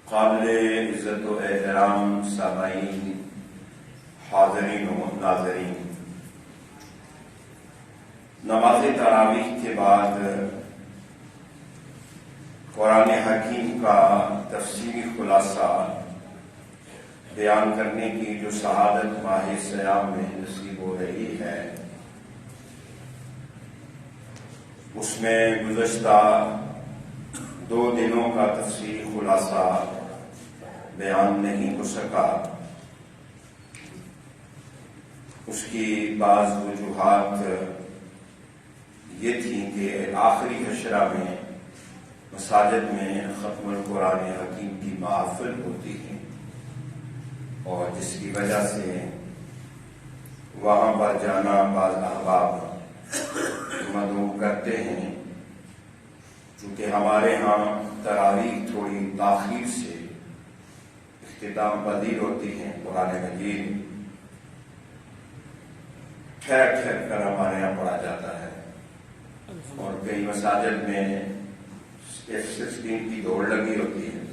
قابل عزت و احترام سامعین، حاضرین و ناظرین، نماز تراویح کے بعد قرآن حکیم کا تفصیلی خلاصہ بیان کرنے کی جو سعادت ماہ صیام میں نصیب ہو رہی ہے، اس میں گزشتہ 2 دنوں کا تفصیلی خلاصہ بیان نہیں ہو سکا۔ اس کی بعض وجوہات یہ تھیں کہ آخری عشرہ میں مساجد میں ختم القرآن حکیم کی محافل ہوتی ہے، اور جس کی وجہ سے وہاں پر جانا بعض احباب مدعو کرتے ہیں۔ چونکہ ہمارے ہاں تراویح تھوڑی تاخیر سے اختتام پذیر ہوتی ہیں، قرآن مجید ٹھہر ٹھہر کر ہمارے یہاں پڑھا جاتا ہے، اور کئی مساجد میں F-16 کی دوڑ لگی ہوتی ہے،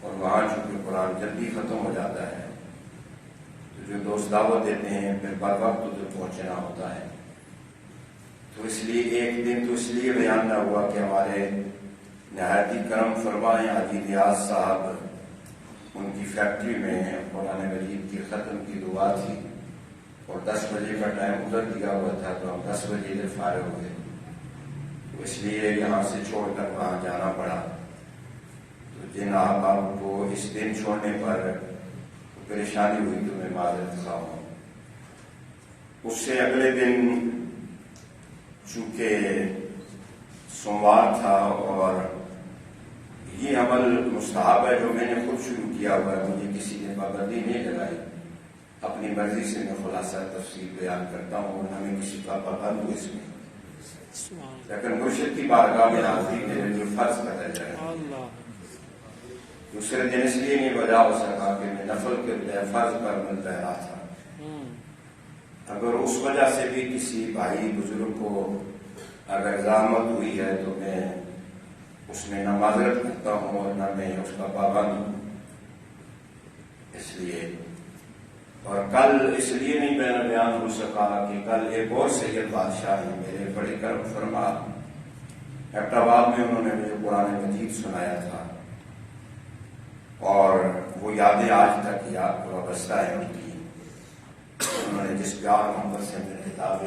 اور وہاں چونکہ قرآن جلدی ختم ہو جاتا ہے تو جو دوست دعوت دیتے ہیں پھر بر وقت ادھر پہنچنا ہوتا ہے۔ تو اس لیے ایک دن تو اس لیے بیان نہ ہوا کہ ہمارے نہایت ہی کرم فرما ہیں حاجی نیاز صاحب، ان کی فیکٹری میں قرآن مجید کی ختم کی دعا تھی، اور 10 بجے کا ٹائم ادھر دیا ہوا تھا، تو ہم 10 بجے ادھر فارغ ہوئے، تو اس لیے یہاں سے چھوڑ کر وہاں جانا پڑا۔ تو جن احباب کو اس دن چھوڑنے پر پریشانی ہوئی تو میں معذرت خواہ ہوں۔ اس سے اگلے دن چونکہ سوموار تھا، اور یہ عمل مستحب ہے جو میں نے خود شروع کیا ہوا ہے، مجھے کسی نے پابندی نہیں لگائی، اپنی مرضی سے میں خلاصہ تفصیل بیان کرتا ہوں، اور ہمیں کسی کا پابند ہوں اس میں، لیکن مرشد کی بارگاہ میں حاضری میرے لیے فرض کا درجہ ہے۔ دوسرے دن اس لیے نہیں بجا ہو سکا کہ میں نفل کے بجائے فرض پر مل رہا تھا۔ اگر اس وجہ سے بھی کسی بھائی بزرگ کو اگر زحمت ہوئی ہے تو میں اس میں نہ معذرت کرتا ہوں اور نہ میں اس کا پابند ہوں۔ اس لیے اور کل اس لیے نہیں میرا بیان ہو سکا کہ کل ایک اور سید بادشاہ ہیں میرے بڑے کرم فرما، ایبٹآباد میں انہوں نے مجھے قرآن مجید سنایا تھا، اور وہ یادیں آج تک یاد وابستہ ہیں ان کی۔ انہوں نے جس پیار محبت سے میرے کتاب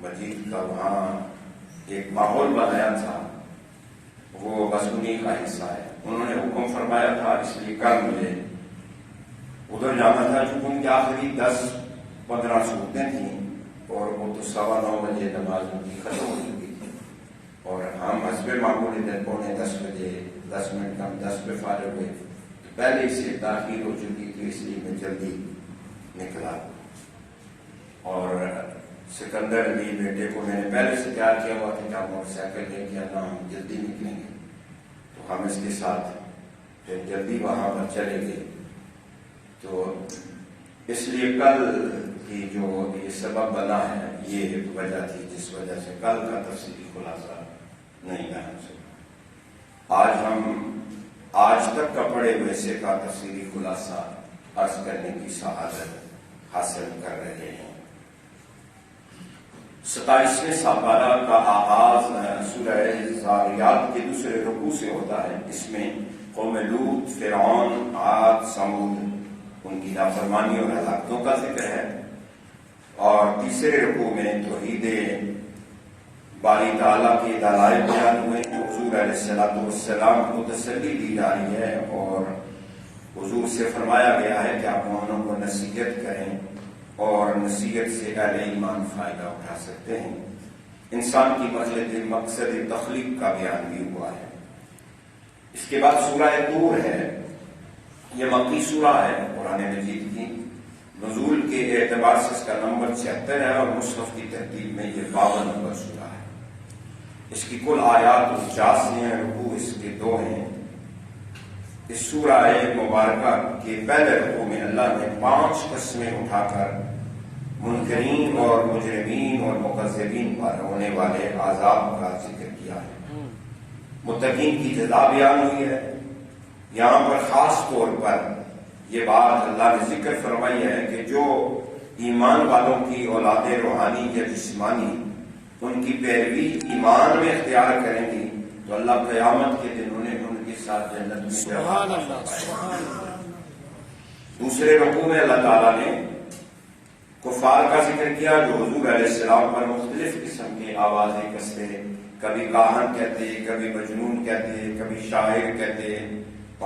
مجید کا وہاں ایک ماحول بنایا تھا، وہ بس انہیں کا حصہ ہے۔ انہوں نے حکم فرمایا تھا، اس لیے کل مجھے ادھر جانا تھا، چونکہ ان کی آخری 10-15 صورتیں تھیں، اور وہ تو 9:15 بجے نماز ان کی ختم ہو چکی تھی، اور ہم حسب معمول ادھر 9:45 بجے 10 منٹ کم 10 پہ فارغ ہوئے، پہلے سے تاخیر ہو چکی تھی، اس لیے میں جلدی نکلا۔ اور سکندر علی بیٹے کو میں نے پہلے سے تیار کیا ہوا کہ آپ موٹر سائیکل لے کے آنا، ہم جلدی نکلیں گے، تو ہم اس کے ساتھ پھر جلدی وہاں پر چلے گئے۔ تو اس لیے کل کی جو یہ سبب بنا ہے، یہ وجہ تھی جس وجہ سے کل کا تفصیلی خلاصہ نہیں بیان ہو سکا۔ آج ہم آج تک کا پڑھے ہوئے سے کا تفصیلی خلاصہ عرض کرنے کی سعادت حاصل کر رہے ہیں۔ 27ویں سپارہ کا آغاز سورہ ذاریات کے دوسرے رکوع سے ہوتا ہے۔ اس میں قوم لوط، فرعون، عاد، ثمود، ان کی نافرمانی اور ہلاکتوں کا ذکر ہے، اور تیسرے رکوع میں توحید باری تعالیٰ کے دلائل بیان ہوئے ہیں۔ حضور علیہ السلام کو تسلی دی جا رہی ہے، اور حضور سے فرمایا گیا ہے کہ آپ مومنوں کو نصیحت کریں، اور نصیحت سے اہل ایمان فائدہ اٹھا سکتے ہیں۔ انسان کی مقصد تخلیق کا بیان بھی ہوا ہے۔ اس کے بعد سورہ طور ہے، یہ مکی سورہ ہے قرآن مجید کی، نزول کے اعتبار سے اس کا نمبر 76 ہے، اور مصحف کی ترتیب میں یہ 52 نمبر سورہ ہے۔ اس کی کل آیات 49 ہیں، رکوع اس کے 2 ہیں۔ اس سورہ مبارکہ کے پہلے رکوع میں اللہ نے 5 قسمیں اٹھا کر منکرین اور مجرمین اور مکذبین پر ہونے والے عذاب کا ذکر کیا ہے۔ متقین کی جزا بیان ہوئی ہے، یہاں پر خاص طور پر یہ بات اللہ نے ذکر فرمائی ہے کہ جو ایمان والوں کی اولاد روحانی یا جسمانی ان کی پیروی ایمان میں اختیار کریں گی تو اللہ قیامت کے دن انہیں ان کے ساتھ جنت میں سبحان اللہ سبحان اللہ۔ دوسرے رکوع میں اللہ تعالیٰ نے کفار کا ذکر کیا جو حضور علیہ السلام پر مختلف قسم کے آوازیں کستے، کبھی کاہن کہتے، کبھی مجنون کہتے، کبھی شاعر کہتے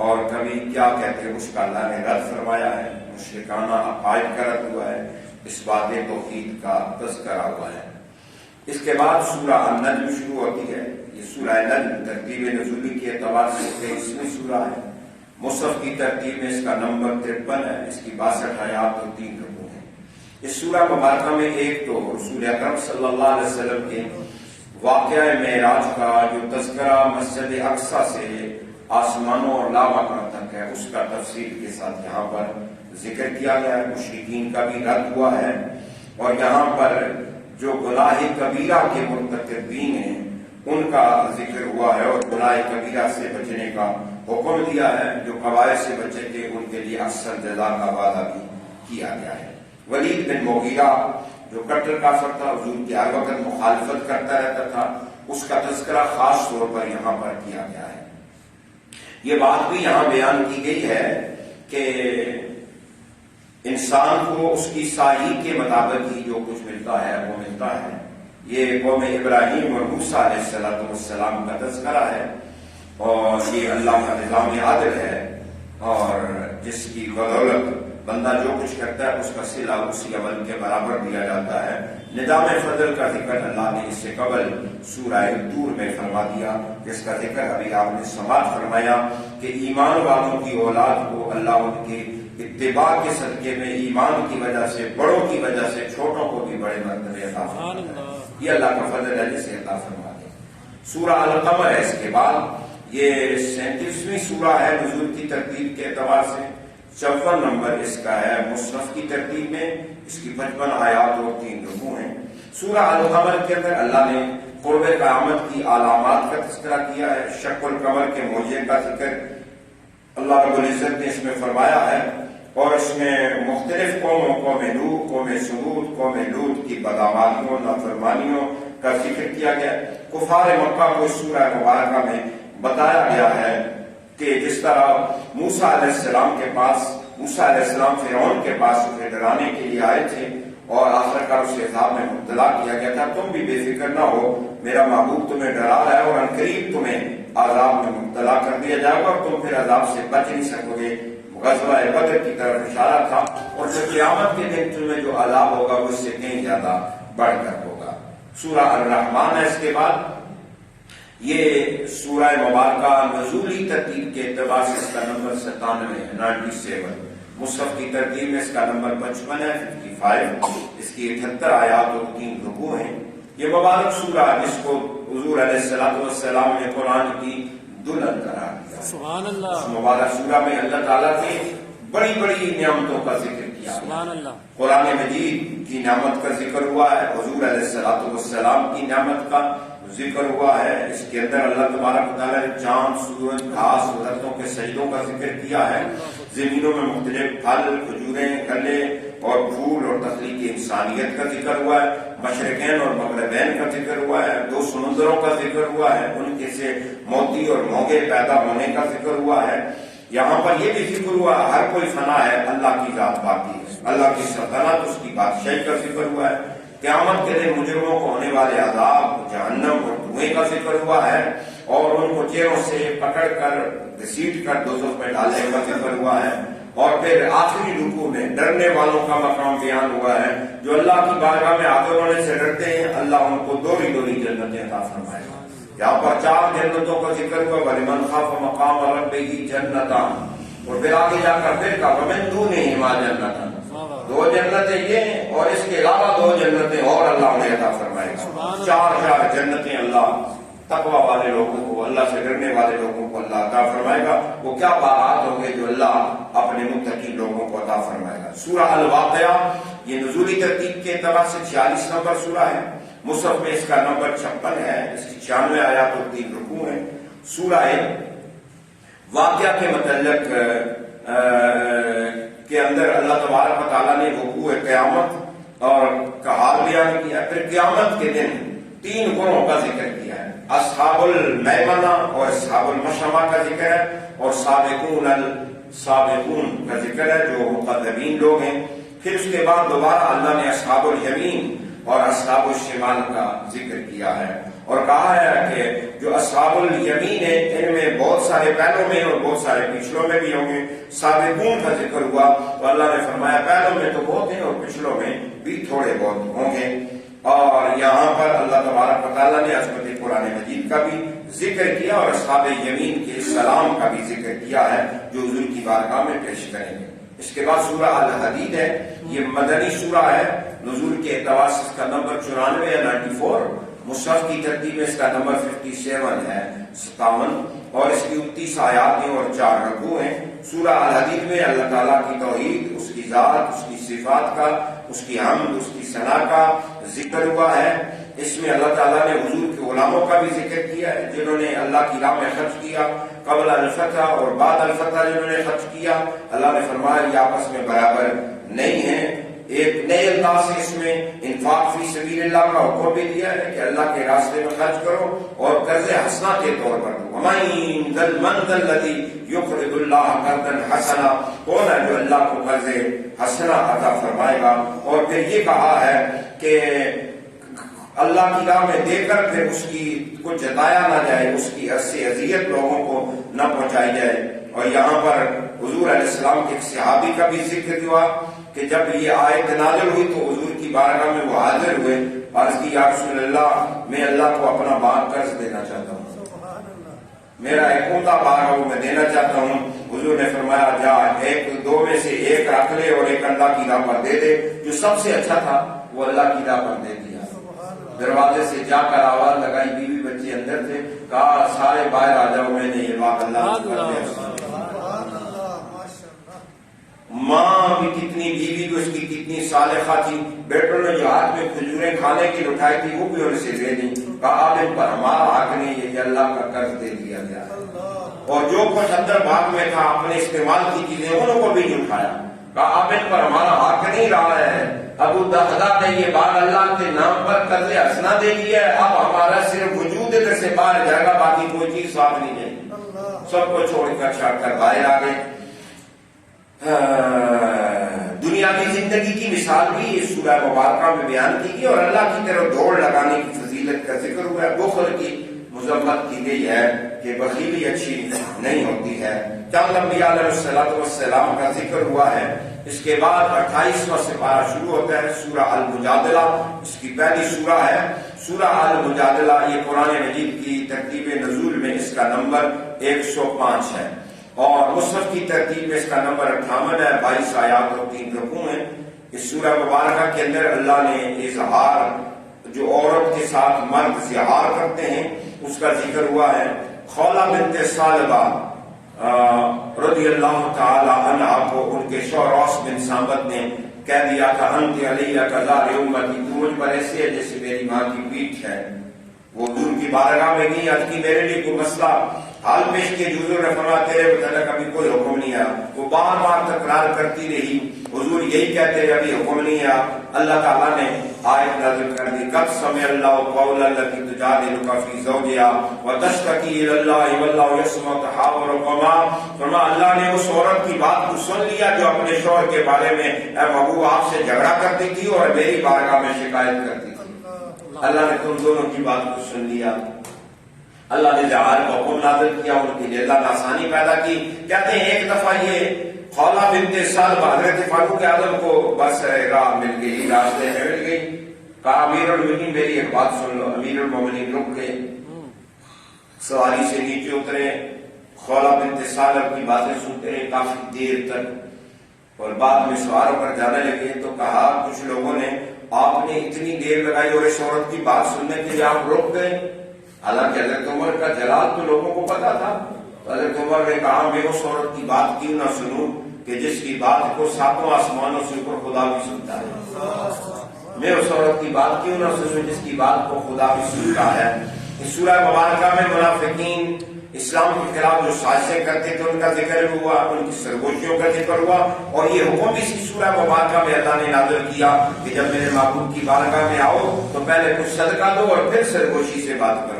اور کبھی کیا کہتے، اس کا اللہ نے رد فرمایا ہے، مشرکانہ عقائد کا رد ہوا ہے، اس بات توحید کا تذکرہ ہوا ہے۔ اس کے بعد سورہ النجم شروع ہوتی ہے۔ یہ سورہ نجم ترتیب نزولی کے اعتبار سے 23ویں سورہ ہے، مصحف کی ترتیب میں اس کا نمبر 53 ہے، اس کی 62 آیات اور 3 رکوع ہیں۔ اس سورہ مبارکہ میں ایک تو رسول اکرم صلی اللہ علیہ وسلم کے واقعہ معراج کا جو تذکرہ مسجد اقصی سے آسمانوں اور لاوطن تک ہے اس کا تفصیل کے ساتھ یہاں پر ذکر کیا گیا ہے، مشرکین کا بھی رد ہوا ہے، اور یہاں پر جو گناہ کبیرہ کے مرتکبین ہیں ان کا ذکر ہوا ہے، اور گناہ کبیرہ سے بچنے کا حکم دیا ہے۔ جو قبائل سے بچے تھے ان کے لیے اکثر جزا کا وعدہ بھی کیا گیا ہے۔ ولید بن مغیرہ جو کٹر کافر تھا، حضور کی ہر وقت مخالفت کرتا رہتا تھا، اس کا تذکرہ خاص طور پر یہاں پر کیا گیا ہے۔ یہ بات بھی یہاں بیان کی گئی ہے کہ انسان کو اس کی سائی کے مطابق ہی جو کچھ ملتا ہے وہ ملتا ہے۔ یہ قوم ابراہیم اور موسیٰ علیہ السلام کا تذکرہ ہے، اور یہ اللہ کا نظام عادل ہے، اور جس کی بدولت بندہ جو کچھ کرتا ہے اس کا صلہ اسی عمل کے برابر دیا جاتا ہے۔ نظام فضل کا ذکر اللہ نے اس سے قبل سورہ طور میں فرما دیا، جس کا ذکر ابھی آپ نے سماعت فرمایا کہ ایمان والوں کی اولاد کو اللہ ان کے اتباع کے صدقے میں ایمان کی وجہ سے، بڑوں کی وجہ سے چھوٹوں کو بھی بڑے مرتبے عطا فرماتا ہے۔ یہ اللہ کا فضل ہے جسے عطا فرماتا ہے۔ سورہ القمر ہے اس کے بعد، یہ 37ویں سورہ ہے نزول کی ترتیب کے اعتبار سے، 54 نمبر اس کا ہے مصحف کی ترتیب میں، اس کی 55 آیات اور 3 رکوع ہیں۔ سورہ القمر کے اندر اللہ نے قرب قیامت کی علامات کا تذکرہ کیا ہے، شق القمر کے موجے کا ذکر اللہ رب العزت نے اس میں فرمایا ہے، اور اس میں مختلف قوموں، قوم نوح، قوم سمود، قوم لوط کی بدعمالیوں، نافرمانیوں کا ذکر کیا گیا۔ کفار مکہ کو اس سورہ مبارکہ میں بتایا گیا ہے کہ جس طرح موسیٰ علیہ السلام کے پاس، موسیٰ علیہ السلام فرعون کے پاس اسے ڈرانے کے لیے آئے تھے، اور آخرکار اسے عذاب میں مبتلا کیا گیا تھا، تم بھی بے فکر نہ ہو، میرا محبوب تمہیں ڈرا رہا ہے، اور عنقریب تمہیں عذاب میں مبتلا کر دیا جائے گا، اور تم پھر عذاب سے بچ نہیں سکو گے۔ غزوہ بدر کی طرف اشارہ تھا، اور جو قیامت کے دن تمہیں جو عذاب ہوگا وہ اس سے کہیں زیادہ بڑھ کر ہوگا۔ سورہ الرحمن ہے اس کے بعد، یہ سورہ مبارکہ نزولی ترتیب کے اعتبار سے اس کا نمبر 97 ہے، 97، مصحف کی ترتیب میں اس کا نمبر 55 ہے، 55، اس کی 78 آیات اور 3 رکوع ہیں۔ یہ مبارک سورہ جس کو حضور علیہ السلام نے قرآن کی دلہن قرار دیا، سبحان اللہ۔ اس مبارک سورہ میں اللہ تعالیٰ نے بڑی بڑی نعمتوں کا ذکر کیا، سبحان اللہ۔ قرآن مجید کی نعمت کا ذکر ہوا ہے، حضور علیہ السلام کی نعمت کا ذکر ہوا ہے، اس کے اندر اللہ تبارک و تعالیٰ نے چاند، سورج، گھاس، درختوں کے سجدوں کا ذکر کیا ہے، زمینوں میں مختلف پھل، کھجوریں، کلے اور پھول اور تخلیق انسانیت کا ذکر ہوا ہے، مشرقین اور مغربین کا ذکر ہوا ہے، 2 سمندروں کا ذکر ہوا ہے، ان کے سے موتی اور مونگے پیدا ہونے کا ذکر ہوا ہے۔ یہاں پر یہ بھی ذکر ہوا ہر کوئی فنا ہے، اللہ کی ذات باقی ہے، اللہ کی سلطنت، اس کی بادشاہی کا ذکر ہوا ہے۔ قیامت کے دن مجرموں کو ہونے والے عذاب، جہنم اور دھوئیں کا ذکر ہوا ہے، اور ان کو چیروں سے پکڑ کر گھسیٹ کر دوزخ میں ڈالنے کا ذکر ہوا ہے، اور پھر آخری رکوع میں ڈرنے والوں کا مقام بیان ہوا ہے، جو اللہ کی بارگاہ میں حاضر ہونے سے ڈرتے ہیں، اللہ ان کو دوہری دوہری جنتیں عطا فرمائے گا۔ یہاں پر 4 جنتوں کا ذکر ہوا، وَلِمَنْ خَافَ مَقَامَ رَبِّهِ جَنَّتَانِ، اور پھر آگے جا کر پھر کہا وَمِن دُونِهِمَا جَنَّتَانِ، 2 جنتیں یہ اور اس کے علاوہ 2 جنتیں اور اللہ انہیں عطا فرمائے گا۔ 4 جنتیں اللہ تقوی والے لوگوں کو، اللہ سے ڈرنے والے لوگوں کو اللہ عطا فرمائے گا۔ وہ کیا باغات ہوں گے جو اللہ اپنے متقی لوگوں کو عطا فرمائے گا۔ سورہ الواقعہ یہ نزولی ترتیب کے اعتبار سے 46 نمبر سورہ ہے، مصحف میں اس کا نمبر 56 ہے، اس کی 96 آیات اور 3 رکوع ہیں۔ سورہ واقعہ کے متعلق کے اندر اللہ تبارک و تعالیٰ نے وقوع قیامت اور کا حال بیان کیا. پھر قیامت کے دن 3 گروہوں کا ذکر کیا ہے. اصحاب المیمنہ اور اصحاب المشأمہ کا ذکر ہے اور سابقون کا ذکر ہے جو مقربین لوگ ہیں. پھر اس کے بعد دوبارہ اللہ نے اصحاب الیمین اور اصحاب الشمال کا ذکر کیا ہے اور کہا ہے کہ جو اصحاب الیمین ہیں ان میں بہت سارے پہلوں میں اور بہت سارے پچھلوں میں بھی ہوں گے. سابقون کا ذکر ہوا تو اللہ نے فرمایا پہلوں میں تو بہت ہیں اور پچھلوں میں بھی تھوڑے بہت ہوں گے. اور یہاں پر اللہ تبارک و تعالیٰ نے عظمت قرآن مجید کا بھی ذکر کیا اور اصحاب یمین کے سلام کا بھی ذکر کیا ہے جو حضور کی بارگاہ میں پیش کریں گے. اس کے بعد سورہ الحدید ہے. یہ مدنی سورہ ہے. نزول کے اعتبار سے اس کا نمبر 94 یا 94. مصحف کی ترتیب میں اس کا نمبر 57 ہے 57 اور اس کی 29 آیات ہیں اور 4 رکوع ہیں. سورہ الحدید میں اللہ تعالیٰ کی توحید، اس کی ذات، اس کی صفات کا، اس کی حمد، اس کی ثنا کا ذکر ہوا ہے. اس میں اللہ تعالیٰ نے حضور کے غلاموں کا بھی ذکر کیا ہے جنہوں نے اللہ کی راہ میں خرچ کیا قبل الفتح اور بعد الفتح جنہوں نے خرچ کیا. اللہ نے فرمایا یہ آپس میں برابر نہیں ہیں. ایک نئے انداز سے اس میں انفاق فی سبیل اللہ کا حکم بھی دیا ہے کہ اللہ کے راستے میں خرچ کرو اور قرض حسنہ کے طور پر دو. من ذا الذی یقرض اللہ قرضا حسنا، کون ہے جو اللہ کو قرض حسنہ عطا فرمائے گا. اور پھر یہ کہا ہے کہ اللہ کی راہ میں دے کر پھر اس کی کو جتایا نہ جائے، اس کی اذیت لوگوں کو نہ پہنچائی جائے. اور یہاں پر حضور علیہ السلام کے ایک صحابی کا بھی ذکر ہوا کہ جب یہ آیت نازل ہوئی تو حضور کی بارگاہ میں وہ حاضر ہوئے. عرض کی یا رسول اللہ میں اللہ کو اپنا باغ قرض دینا چاہتا ہوں، میرا ایک عمدہ باغ ہے وہ میں دینا چاہتا ہوں. حضور نے فرمایا جا ایک دو میں سے ایک رکھ لے اور ایک اللہ کی راہ پر دے دے. جو سب سے اچھا تھا وہ اللہ کی راہ پر دے دیا. دروازے سے جا کر آواز لگائی، بیوی بچے اندر تھے، کہا سارے باہر آ جاؤ، میں نے یہ باغ اللہ کی راہ پر دیا. ماں بھی کتنی، بیوی بھی اس کی کتنی صالحہ تھی. بیٹوں نے جو ہاتھ میں کھجوریں کھانے کی اٹھائی تھی وہ بھی ان سے دے دی. کہا اب ان پر ہمارا حق نہیں، یہ اللہ کا قرض دے دیا گیا. اور جو کچھ اندر باغ میں تھا اپنے استعمال کی چیزیں انہوں کو بھی نہیں اٹھایا. کہا اب ان پر ہمارا حق نہیں رہا ہے. ابو دہدا نے یہ باغ اللہ کے نام پر قرض حسنہ دے دیا ہے، اب ہمارا صرف وجود ادھر سے باہر جائے گا، باقی کوئی چیز ساتھ نہیں جائے گی. سب کو چھوڑ کر چھاڑ کر باہر آ گئے. دنیاوی زندگی کی مثال بھی اس سورہ مبارکہ میں بیان کی گئی اور اللہ کی طرف دوڑ لگانے کی فضیلت کا ذکر ہوا ہے. بخل کی مذمت کی گئی ہے کہ بخیلی اچھی نہیں ہوتی ہے. چند انبیاء علیہ السلام کا ذکر ہوا ہے. اس کے بعد 28واں سپارہ شروع ہوتا ہے سورہ المجادلہ. اس کی پہلی سورہ ہے سورہ المجادلہ. یہ قرآن مجید کی ترتیب نزول میں اس کا نمبر 105 ہے اور مصحف کی ترتیب میں اس کا نمبر 58 ہے. 22 آیات اور 3 رکوع ہیں. اس سورہ مبارکہ کے اندر اللہ نے اظہار جو عورت کے ساتھ مرد زہار کرتے ہیں اس کا ذکر ہوا ہے. خولہ بنت ثعلبہ رضی اللہ تعالی عنہ کو ان کے شوہر اوس بن صامت نے کہہ دیا تھا انت علیہ کظہر امتی، تو مجھ پر ایسے ہے جیسے میری ماں کی پیٹھ ہے. وہ حضور کی بارگاہ میں گئی، عرض کی میرے لیے کوئی مسئلہ حال پیش کیا. حضور نے فرمایا تیرے متعلق ابھی کوئی حکم نہیں آیا. وہ بار بار تکرار کرتی رہی. حضور یہی کہتے ہیں ابھی حکم نہیں آیا. اللہ تعالیٰ نے آیت نازل کر دی قد سمع اللہ قول التی تجادلک فی زوجہا وتشتکی الی اللہ واللہ یسمع تحاورکما. فرمایا اللہ نے اس عورت کی بات کو سن لیا جو اپنے شوہر کے بارے میں اے محبوب آپ سے جھگڑا کرتی تھی اور میری بارگاہ میں شکایت کرتی تھی. اللہ نے تم دونوں کی بات کو سن لیا. اللہ نے زہار کا حکم نازل کیا، ان کے لیے اللہ نے آسانی پیدا کی. کہتے ہیں ایک دفعہ یہ خولہ بنت ثعلبہ حضرت فاروق اعظم کو بس راہ مل گئی، راستے میں مل گئی. کہا امیر المومنین میری ایک بات سن لو. امیر المومنین رک گئے، سواری سے نیچے اترے، خولہ بنت ثعلبہ کی باتیں سنتے رہے کافی دیر تک اور بعد میں سواروں پر جانے لگے. تو کہا کچھ لوگوں نے آپ نے اتنی دیر لگائی اور اس عورت کی بات سننے کے لیے آپ رک گئے. حالانکہ حضرت عمر کا جلال تو لوگوں کو پتا تھا. حضرت عمر نے کہا میں اس عورت کی بات کیوں نہ سنوں کہ جس کی بات کو 7 آسمانوں سے اوپر خدا بھی سنتا ہے. میں اس عورت کی بات کیوں نہ سنوں جس کی بات کو خدا بھی سنتا ہے. اس سورہ مبارکہ میں منافقین اسلام کے خلاف جو سازشیں کرتے تھے ان کا ذکر ہوا، ان کی سرگوشیوں کا ذکر ہوا، اور یہ حکم اسی سورہ مبارکہ میں اللہ نے نازل کیا کہ جب میرے معبود کی بارگاہ میں آؤ تو پہلے کچھ صدقہ دو اور پھر سرگوشی سے بات کرو۔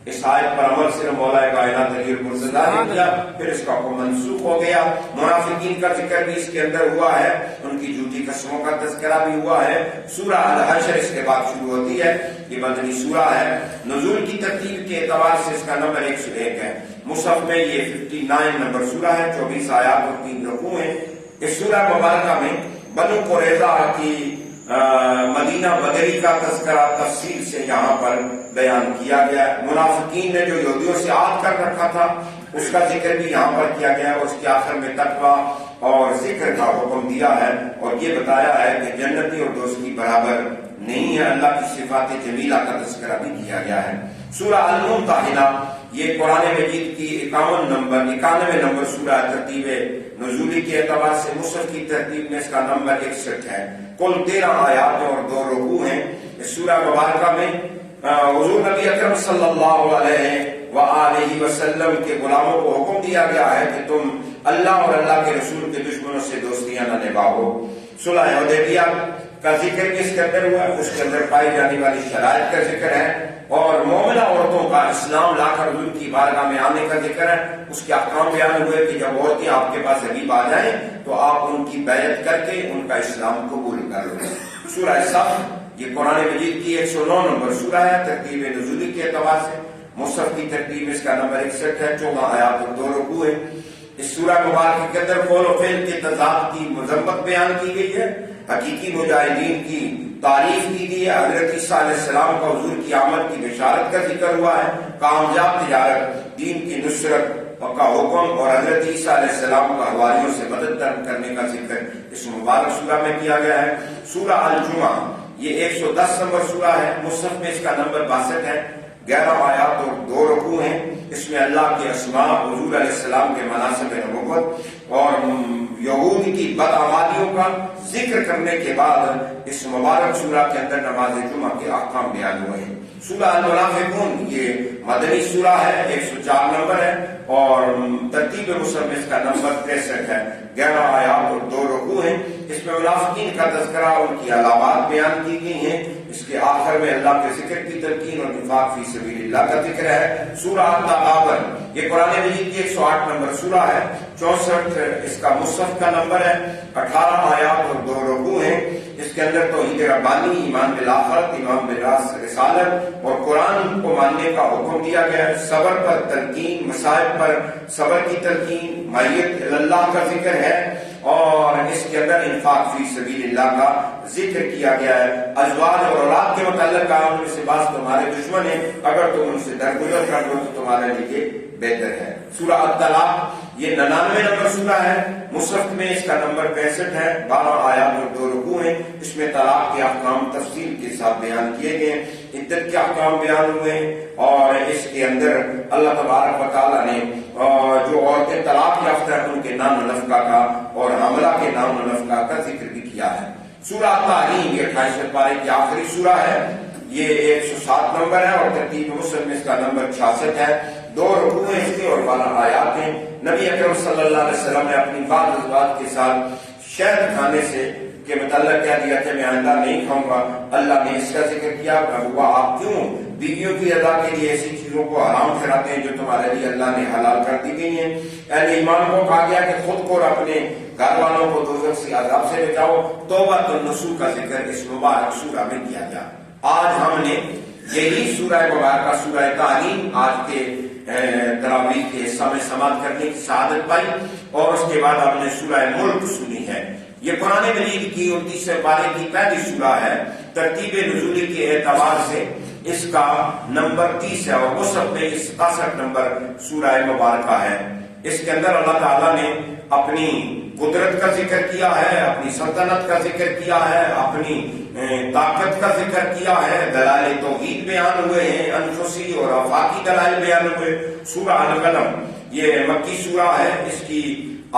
اس آیت پر عمل صرف مولا کائنات علی المرتضیٰ نے کیا، پھر اس کا حکم منسوخ ہو گیا۔ منافقین کا ذکر بھی اس کے اندر ہوا ہے، ان کی جھوٹی قسموں کا تذکرہ بھی ہوا ہے۔ سورہ الحشر اس کے بعد شروع ہوتی ہے، یہ مدنی سورہ ہے۔ نزول کی ترتیب کے اعتبار سے اس کا نمبر 101 ہے۔ مصحف میں یہ 59 نمبر سورہ ہے، 24 آیات اور 3 رکوع ہیں۔ اس سورہ مبارکہ میں بنو قریظہ کی مدینہ بدری کا تذکرہ تفصیل سے یہاں پر بیان کیا گیا ہے۔ منافقین نے جو یہودیوں سے عہد کر رکھا تھا اس کا ذکر بھی یہاں پر کیا گیا ہے، اور اس کے آخر میں تقویٰ اور ذکر کا حکم دیا ہے، اور یہ بتایا ہے کہ جنتی اور دوستی برابر نہیں ہے۔ اللہ کی صفات جمیلہ کا تذکرہ بھی کیا گیا ہے۔ سورہ الممتحنہ یہ قرآن مجید کی 91 نمبر سورہ ترتیب نزولی کے اعتبار سے مصحف کی ترتیب میں اس کا نمبر 61 ہے۔ کل 13 آیات اور 2 رکوع ہیں۔ اس سورہ مبارکہ میں حضور نبی اکرم صلی اللہ علیہ وآلہ وسلم کے غلاموں کو حکم دیا گیا ہے کہ تم اللہ اور اللہ کے رسول کے دشمنوں سے دوستیاں نہ نبھاؤ۔ صلح حدیبیہ کا ذکر بھی اس کے اندر ہوا ہے، اس کے اندر پائی جانے والی شرائط کا ذکر ہے، اور مومنہ عورتوں کا اسلام لا کر حضور کی بارگاہ میں آنے کا ذکر ہے۔ اس کے احکام بیان ہوئے کہ جب عورتیں آپ کے پاس حبیب آ جائیں تو آپ ان کی بیعت کر کے ان کا اسلام قبول کر لو۔ سورہ صف یہ قرآن مجید کی 109 نمبر سورہ ہے، ترتیب نزولی کے اعتبار سے مصحف کی ترتیب اس کا نمبر 61 ہے، 14 آیات اور 2 رکوع ہے۔ اس سورہ مبارکہ کے اندر قول و فعل کے تضاد کی مذمت بیان کی گئی ہے، حقیقی مجاہدین کی تعریف کی گئی ہے، حضرت عیسیٰ علیہ السلام کا حضور کی آمد کی بشارت کا ذکر ہوا ہے، کامیاب تجارت، دین کی نصرت کا حکم، اور حضرت عیسیٰ علیہ السلام کا حواریوں سے مدد طلب کرنے کا ذکر اس مبارک سورہ میں کیا گیا ہے۔ سورہ الجمعہ یہ 110 نمبر سورہ ہے، مصحف میں اس کا نمبر 62 ہے، 11 آیات اور 2 رکوع ہیں۔ اس میں اللہ کے اسماء، حضور علیہ السلام کے مناصب نبوت اور یہود کی بدعمالیوں کا ذکر کرنے کے بعد اس مبارک سورہ کے اندر نماز جمعہ کے احکام بیان ہوئے ہیں۔ سورہ المنافقون یہ مدنی سورہ ہے، 104 نمبر ہے، اور ترتیب مصحف میں اس کا نمبر 63 ہے، 11 آیات اور 2 رکوع ہیں۔ اس میں منافقین کا تذکرہ، ان کی علامات بیان کی گئی ہیں۔ اس کے آخر میں اللہ کے ذکر کی تلقین اور نفاق فی سبیل اللہ کا ذکر ہے۔ سورہ التغابن یہ قرآن مجید کی 108 نمبر سورہ ہے، 64 اس کا مصحف کا نمبر ہے، 18 آیات اور 2 رکوع ہیں۔ اس کے اندر توحید ربانی، ایمان بالآخرت، ایمان برسالت اور قرآن کو ماننے کا حکم دیا گیا ہے۔ صبر پر تلقین، مصائب پر صبر کی تلقین، معیت اللہ کا ذکر ہے، اور اس کے اندر انفاق فی سبیل اللہ کا ذکر کیا گیا ہے۔ ازواج اور اولاد کے متعلق کہا ان میں سے بعض تمہارے دشمن ہیں، اگر تم ان سے درگزر کر دو تو تمہارے لیے بہتر ہے۔ سورہ الطلاق یہ 99 نمبر سورہ ہے، مصحف میں اس کا نمبر 65 ہے، 12 آیات اور 2 رکوع ہیں۔ اس میں طلاق کے احکام تفصیل کے ساتھ بیان کیے گئے، عدت کے احکام بیان ہوئے، اور اس کے اندر اللہ تبارک و تعالیٰ نے جو عورتیں طلاق یافتہ ہیں ان کے نام و نفقہ کا اور حملہ کے نام و نفقہ کا ذکر بھی کیا ہے۔ سورہ تحریم یہ 28 پارے کی آخری سورہ ہے، یہ 107 نمبر ہے، اور ترتیب مصحف میں اس کا نمبر 66 ہے، 2 رکوع ہیں اس کے اور 12 آیات ہیں۔ نبی اکرم صلی اللہ علیہ وسلم نے اپنی بعض ازواج کے ساتھ شہد کھانے سے کے متعلق کہہ دیا کہ میں آئندہ نہیں کھاؤں گا۔ اللہ نے اس کا ذکر کیا، ہوا آپ کیوں بیویوں کی رضا کے لیے ایسی چیزوں کو حرام ٹھہراتے ہیں جو تمہارے لیے اللہ نے حلال کر دی گئی ہیں۔ اہل ایمان کو کہا گیا کہ خود کو اور اپنے گھر والوں کو دوزخ سے عذاب سے بچاؤ۔ توبہ النصوح کا ذکر اس مبارک سورہ میں کیا گیا۔ آج ہم نے یہی سورہ مبارکہ سورہ تحریم آج کے تراویح کے حصہ میں سماعت کرنے کی سعادت پائی، اور اس کے بعد ہم نے سورہ ملک سنی ہے۔ یہ قرآن مجید کی 29 پارے کی پہلی سورہ ہے، ترتیب نزولی کے اعتبار سے اس کا نمبر 30 ہے، اور مصحف میں 61 نمبر سورہ مبارکہ ہے۔ اس کے اندر اللہ تعالیٰ نے اپنی قدرت کا ذکر کیا ہے، اپنی سلطنت کا ذکر کیا ہے، اپنی طاقت کا ذکر کیا ہے، دلائل توحید بیان ہوئے ہیں، انفسی اور آفاقی دلائل بیان ہوئے۔ سورہ القلم یہ مکی سورہ ہے، اس کی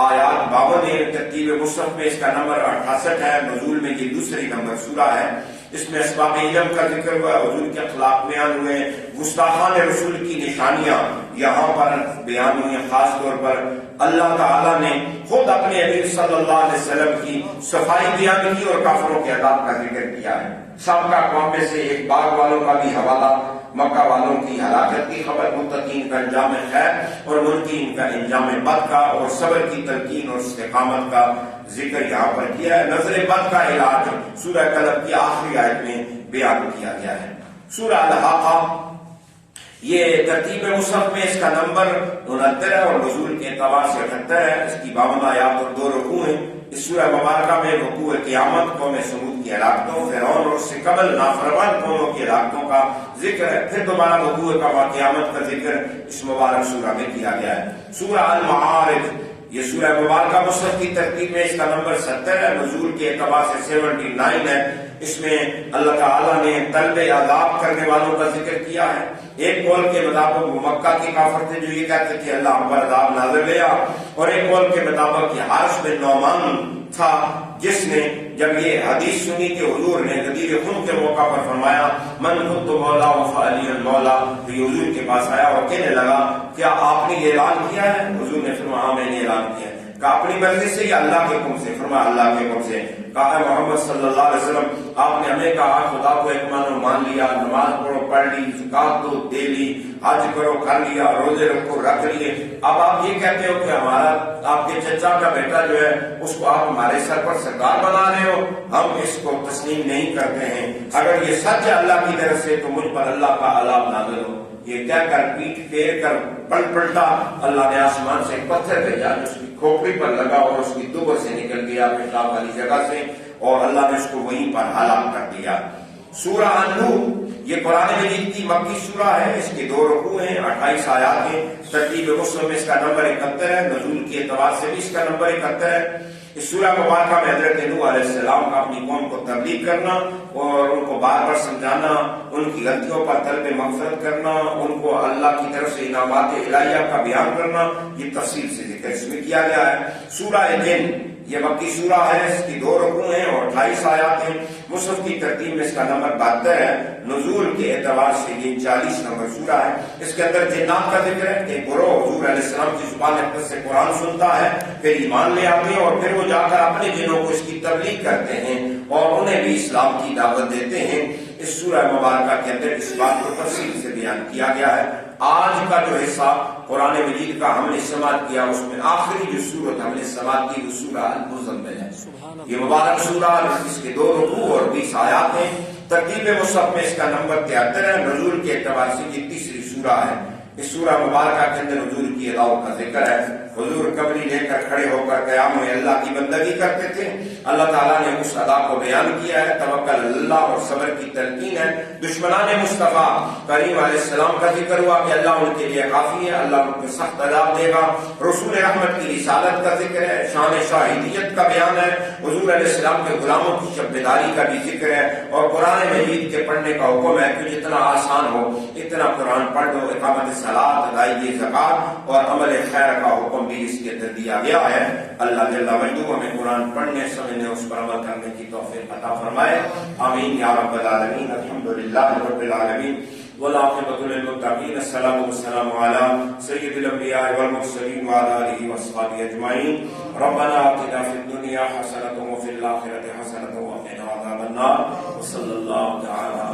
آیات 52 ہیں، ترتیب مصحف میں اس کا نمبر 68 ہے، نزول میں یہ دوسری نمبر سورہ ہے۔ اس میں اسباب علم کا ذکر ہوا، حضور کے اخلاق بیان ہوئے، گستاخان رسول کی نشانیاں یہاں پر بیان ہوئی۔ خاص طور پر اللہ تعالیٰ نے خود اپنے حبیب صلی اللہ علیہ وسلم کی صفائی بیان کی اور کافروں کے عذاب کا ذکر کیا ہے۔ سب کا اقوام میں سے ایک باغ والوں کا بھی حوالہ، مکہ والوں کی ہلاکت کی خبر، متقین کا انجام خیر اور منکرین کا انجام بد کا، اور صبر کی تلقین اور استقامت کا ذکر یہاں پر کیا ہے۔ نظر بد کا علاج سورہ قلم کی آخری آیت میں بیان کیا گیا ہے۔ سورہ الحاقہ یہ ترتیب مصحف میں اس کا نمبر 69 ہے اور نزول کے اعتبار سے 78 ہے۔ اس کی 52 آیات اور 2 رکوع ہیں۔ اس سورہ مبارکہ میں وقوع قیامت، قوم سمود کی ہلاکتوں، فرعون اور اس سے قبل نافرمان قوموں کی ہلاکتوں کا ذکر ہے۔ پھر دوبارہ وقوع قیامت کا ذکر اس مبارک سورہ میں کیا گیا ہے۔ سورہ المعارج یہ سورہ مبارکہ مصحف کی ترتیب میں اس کا نمبر 70 ہے، نزول کے اعتبار سے 79 ہے۔ اس میں اللہ تعالیٰ نے طلب عذاب کرنے والوں کا ذکر کیا ہے۔ ایک قول کے مطابق وہ مکہ کے کافر تھے جو یہ کہتے تھے اللہ ہم پر عذاب نازل لیا، اور ایک قول کے مطابق یہ حارث بن نعمان تھا جس نے جب یہ حدیث سنی کہ حضور نے غدیر خون کے موقع پر فرمایا من کنت مولا فعلی المولا، تو یہ حضور کے پاس آیا اور کہنے لگا کیا آپ نے یہ اعلان کیا ہے؟ حضور نے فرمایا ہاں میں نے اعلان کیا ہے۔ کہا اپنی مرضی سے یا اللہ کے حکم سے؟ فرمایا اللہ کے حکم سے۔ کہا محمد صلی اللہ علیہ وسلم آپ نے ہمیں کہا خدا کو ایک مانو مان لیا، نماز پڑھو پڑھ لی، زکات دو دے لی، حج کرو کر لیا، روزے رکھو رکھ لیے، اب آپ یہ کہتے ہو کہ ہمارا آپ کے چچا کا بیٹا جو ہے اس کو آپ ہمارے سر پر سردار بنا رہے ہو، ہم اس کو تسلیم نہیں کرتے ہیں، اگر یہ سچ ہے اللہ کی طرف سے تو مجھ پر اللہ کا عذاب نازل ہو۔ یہ کہہ کر پیٹ پھیر کر پلٹا، اللہ نے آسمان سے ایک پتھر بھیجا جو اس کی کھوپڑی پر لگا اور اس کی دبر سے نکل گیا پیشاب والی جگہ سے، اور اللہ نے اس کو وہیں پر ہلاک کر دیا۔ سورہ النور یہ قرآن مجید کی مکی سورہ ہے، اس کے 2 رکوع ہیں، 28 آیات ہیں۔ ترتیب مسلم میں اس کا نمبر 71 ہے، نزول کے اعتبار سے بھی اس کا نمبر 71 ہے۔ اس سورہ مبارکہ میں حضرت نوح علیہ السلام کا اپنی قوم کو تبلیغ کرنا اور ان کو بار بار سمجھانا، ان کی غلطیوں پر طلب مغفرت کرنا، ان کو اللہ کی طرف سے انعامات الہیہ کا بیان کرنا، یہ تفصیل سے ذکر اس میں کیا گیا ہے۔ سورہ جن یہ مکی سورہ ہے، اس کی 2 رکوع ہیں اور 28 آیات ہیں۔ مصحف کی ترتیب میں اس کا نمبر 72 ہے، نزول کے اعتبار سے یہ 40 نمبر سورہ ہے۔ اس کے اندر جنات کا ذکر ہے کہ گروہ حضور علیہ السلام کی زبان اقدس سے قرآن سنتا ہے، پھر ایمان لے آتے ہیں اور پھر وہ جا کر اپنے جنوں کو اس کی تبلیغ کرتے ہیں اور انہیں بھی اسلام کی دعوت دیتے ہیں۔ اس سورہ مبارکہ کے اندر اس بات کو تفصیل سے بیان کیا گیا ہے۔ آج کا جو حصہ قرآن مجید کا ہم نے سماعت کیا اس میں آخری جو سورت ہم نے سماعت کی وہ سورہ المزمل ہے۔ یہ مبارک سورہ اس کے 2 رکوع اور 20 آیات ہیں۔ ترتیب مصحف میں اس کا نمبر 73 ہے، نزول کے اعتبار سے یہ تیسری سورہ ہے۔ اس سورہ مبارکہ کے اندر حضور کی اداؤں کا ذکر ہے۔ حضور قبری لے کر کھڑے ہو کر قیام میں اللہ کی بندگی کرتے تھے، اللہ تعالیٰ نے اس ادا کو بیان کیا ہے۔ توکل اللہ اور صبر کی تلقین ہے۔ دشمنان مصطفیٰ کریم علیہ السلام کا ذکر ہوا کہ اللہ ان کے لیے کافی ہے، اللہ ان کو سخت عذاب دے گا۔ رسول رحمت کی رسالت کا ذکر ہے، شان شاہدیت کا بیان ہے، حضور علیہ السلام کے غلاموں کی شب بیداری کا بھی ذکر ہے، اور قرآن مجید کے پڑھنے کا حکم ہے کہ جتنا آسان ہو اتنا قرآن پڑھ دو۔ اقامت صلاۃ، ادائیگی زکات اور عمل خیر کا حکم بھی اس کے اندر دیا گیا ہے۔ اللہ جل وجلہ ہمیں قرآن پڑھنے سمجھنے اس پر عمل کرنے کی توفیق عطا فرمائے، آمین یا رب العالمین۔ الحمدللہ رب العالمین والعاقبۃ للمتقین، الصلاۃ والسلام علی سید الانبیاء والمرسلین وعلی آلہ وصحبہ اجمعین۔ ربنا آتنا فی الدنیا حسنۃ وفی الآخرۃ حسنۃ وقنا عذاب النار، وصلی اللہ تعالی